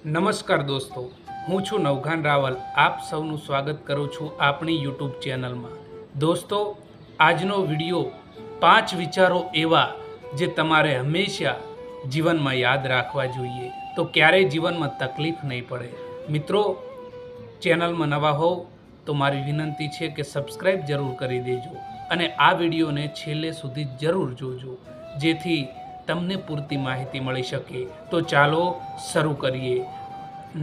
નમસ્કાર દોસ્તો, હું છું નવઘાન રાવલ. આપ સૌનું સ્વાગત કરું છું આપણી યુટ્યુબ ચેનલમાં. દોસ્તો, આજનો વિડીયો 5 વિચારો એવા જે તમારે હંમેશા જીવનમાં યાદ રાખવા જોઈએ, તો ક્યારેય જીવનમાં તકલીફ નહીં પડે. મિત્રો, ચેનલમાં નવા હોવ તો મારી વિનંતી છે કે સબસ્ક્રાઈબ જરૂર કરી દેજો અને આ વિડીયોને છેલ્લે સુધી જરૂર જોજો, જેથી તમને પૂરતી માહિતી મળી શકે. તો ચાલો શરૂ કરીએ.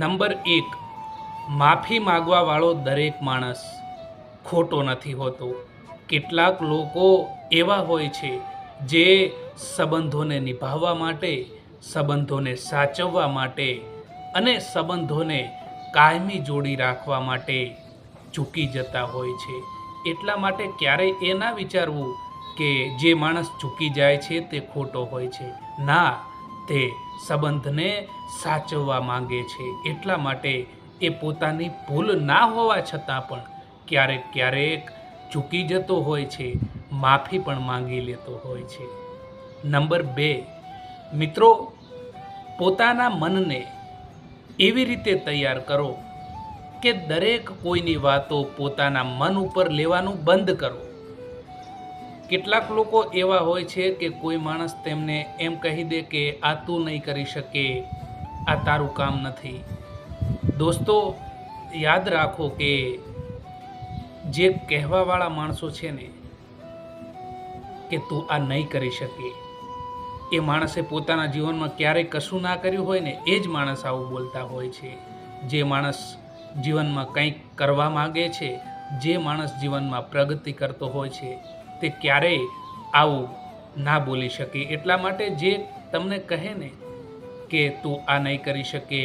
નંબર 1, માફી માગવાવાળો દરેક માણસ ખોટો નથી હોતો. કેટલાક લોકો એવા હોય છે જે સંબંધોને નિભાવવા માટે, સંબંધોને સાચવવા માટે અને સંબંધોને કાયમી જોડી રાખવા માટે ચૂકી જતા હોય છે. એટલા માટે ક્યારેય એ ના વિચારવું કે જે માણસ ચૂકી જાય છે તે ખોટો હોય છે. ના, તે સંબંધને સાચવવા માંગે છે. એટલા માટે એ પોતાની ભૂલ ના હોવા છતાં પણ ક્યારેક ચૂકી જતો હોય છે, માફી પણ માંગી લેતો હોય છે. નંબર 2, મિત્રો, પોતાના મનને એવી રીતે તૈયાર કરો કે દરેક કોઈની વાતો પોતાના મન ઉપર લેવાનું બંધ કરો. કેટલાક લોકો એવા હોય છે કે કોઈ માણસ તેમને એમ કહી દે કે આ તું નહીં કરી શકે, આ તારું કામ નથી. દોસ્તો, યાદ રાખો કે જે કહેવાવાળા માણસો છે ને કે તું આ નહીં કરી શકે, એ માણસે પોતાના જીવનમાં ક્યારેય કશું ના કર્યું હોય ને એ જ માણસ આવું બોલતા હોય છે. જે માણસ જીવનમાં કંઈક કરવા માગે છે, જે માણસ જીવનમાં પ્રગતિ કરતો હોય છે, તે ક્યારેય આવું ના બોલી શકે. એટલા માટે જે તમને કહે ને કે તું આ નહીં કરી શકે,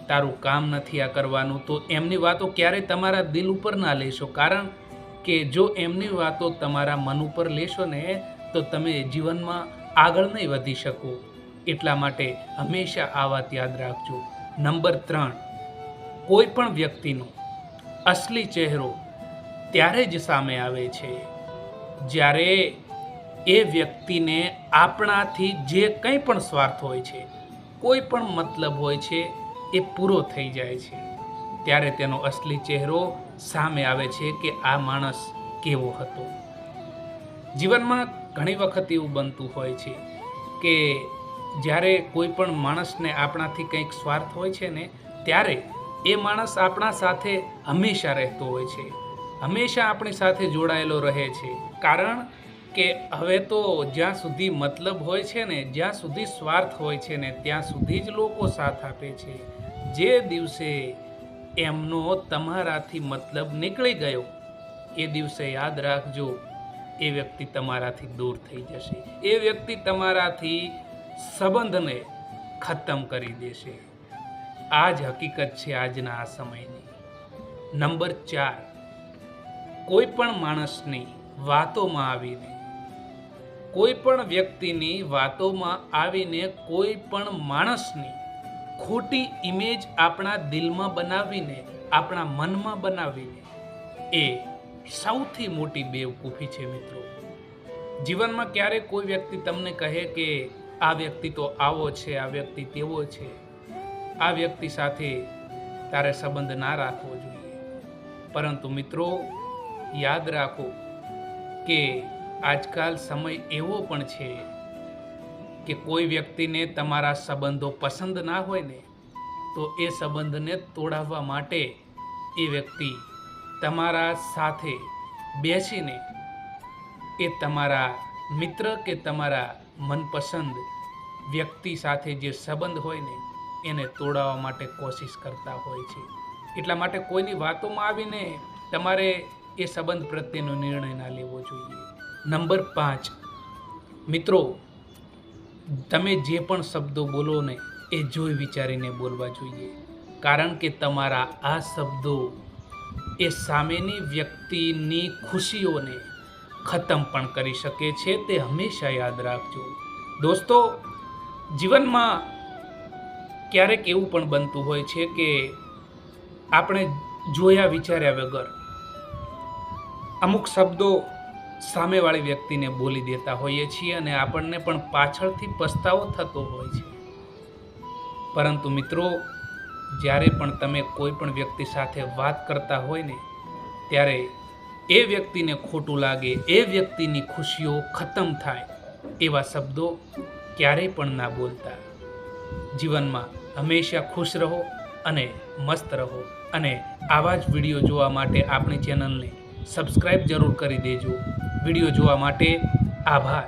તારું કામ નથી આ કરવાનું, તો એમની વાતો ક્યારેય તમારા દિલ ઉપર ના લેશો. કારણ કે જો એમની વાતો તમારા મન ઉપર લેશો ને તો તમે જીવનમાં આગળ નહીં વધી શકો. એટલા માટે હંમેશા આ વાત યાદ રાખજો. નંબર 3, કોઈ પણ વ્યક્તિનો અસલી ચહેરો ત્યારે જ સામે આવે છે જ્યારે એ વ્યક્તિને આપણાથી જે કંઈ પણ સ્વાર્થ હોય છે, કોઈ પણ મતલબ હોય છે, એ પૂરો થઈ જાય છે. ત્યારે તેનો અસલી ચહેરો સામે આવે છે કે આ માણસ કેવો હતો. જીવનમાં ઘણી વખત એવું બનતું હોય છે કે જ્યારે કોઈ પણ માણસને આપણાથી કંઈક સ્વાર્થ હોય છે ને, ત્યારે એ માણસ આપણા સાથે હંમેશા રહેતો હોય છે, હંમેશા આપણી સાથે જોડાયેલો રહે છે. કારણ કે હવે તો જ્યાં સુધી મતલબ હોય છે ને, જ્યાં સુધી સ્વાર્થ હોય છે ને, ત્યાં સુધી જ લોકો સાથ આપે છે. જે દિવસે એમનો તમારાથી મતલબ નીકળી ગયો, એ દિવસે યાદ રાખજો, એ વ્યક્તિ તમારાથી દૂર થઈ જશે. એ વ્યક્તિ તમારાથી સંબંધને ખતમ કરી દેશે. આ જ હકીકત છે આજના આ સમયની. નંબર 4, કોઈ પણ માણસની વાતોમાં આવીને, કોઈ પણ વ્યક્તિની વાતોમાં આવીને, કોઈ પણ માણસની ખોટી ઇમેજ આપણા દિલમાં બનાવીને, આપણા મનમાં બનાવીને, એ સૌથી મોટી બેવકૂફી છે. મિત્રો, જીવનમાં ક્યારેક કોઈ વ્યક્તિ તમને કહે કે આ વ્યક્તિ તો આવો છે, આ વ્યક્તિ તેવો છે, આ વ્યક્તિ સાથે તારે સંબંધ ના રાખવો જોઈએ. પરંતુ મિત્રો, યાદ રાખો કે આજકાલ સમય એવો પણ છે કે કોઈ વ્યક્તિને તમારા સંબંધો પસંદ ના હોય ને, તો એ સંબંધને તોડાવવા માટે એ વ્યક્તિ તમારા સાથે બેસીને એ તમારા મિત્ર કે તમારા મનપસંદ વ્યક્તિ સાથે જે સંબંધ હોય ને એને તોડાવવા માટે કોશિશ કરતા હોય છે. એટલા માટે કોઈની વાતોમાં આવીને તમારે એ સંબંધ પ્રત્યેનો નિર્ણય ના લેવો જોઈએ. નંબર 5, મિત્રો, તમે જે પણ શબ્દો બોલો ને એ જોઈ વિચારીને બોલવા જોઈએ. કારણ કે તમારા આ શબ્દો એ સામેની વ્યક્તિની ખુશીઓને ખતમ પણ કરી શકે છે. તે હંમેશા યાદ રાખજો. દોસ્તો, જીવનમાં ક્યારેક એવું પણ બનતું હોય છે કે આપણે જોયા વિચાર્યા વગર અમુક શબ્દો સામેવાળી વ્યક્તિને બોલી દેતા હોઈએ છીએ અને આપણને પણ પાછળથી પસ્તાવો થતો હોય છે. પરંતુ મિત્રો, જ્યારે પણ તમે કોઈ પણ વ્યક્તિ સાથે વાત કરતા હોય ને ત્યારે એ વ્યક્તિને ખોટું લાગે, એ વ્યક્તિની ખુશીઓ ખતમ થાય એવા શબ્દો ક્યારેય પણ ના બોલતા. જીવનમાં હંમેશા ખુશ રહો અને મસ્ત રહો. અને આવા જ વિડીયો જોવા માટે આપણી ચેનલને સબસ્ક્રાઈબ જરૂર કરી દેજો. વિડીયો જોવા માટે આભાર.